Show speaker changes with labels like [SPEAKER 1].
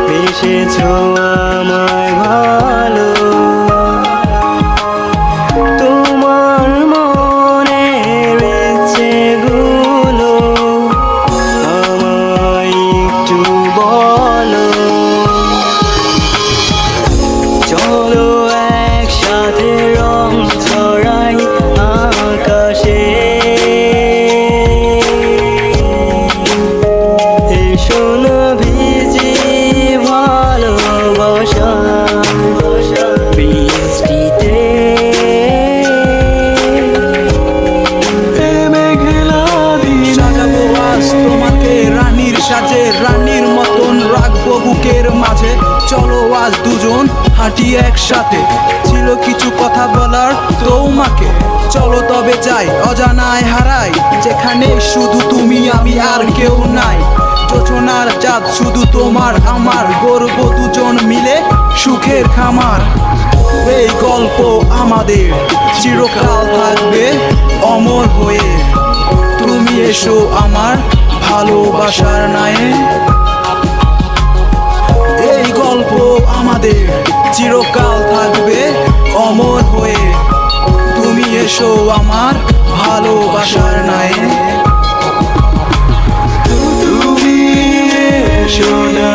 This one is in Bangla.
[SPEAKER 1] বেসেছো আমায় ভালো, তোমার মনের ইচ্ছেগুলো আমায় একটু বলো। চলো একসাথে রং ছড়াই আকাশে, এসো না ভিজি বৃষ্টিতে।
[SPEAKER 2] সাজাবো আজ তোমাকে রানীর সাজে, রানীর মতন রাখবো বুকের মাঝে। চলো আজ দুজন হাঁটি একসাথে, ছিল কিছু কথা বলার তোমাকে। চলো তবে যাই অজানায় হারাই, যেখানে শুধু তুমি আমি আর কেউ নাই। যোচনার চাঁদ শুধু তোমার আমার, গর্ব দুজন মিলে সুখের খামার। এই গল্প আমাদের চিরকাল থাকবে অমর হয়ে। তুমি এসো আমার ভালোবাসার নায়ে, এই গল্প আমাদের চিরকাল থাকবে অমর হয়ে। তুমি এসো আমার ভালোবাসার নায়ে।
[SPEAKER 1] তুমি এসো না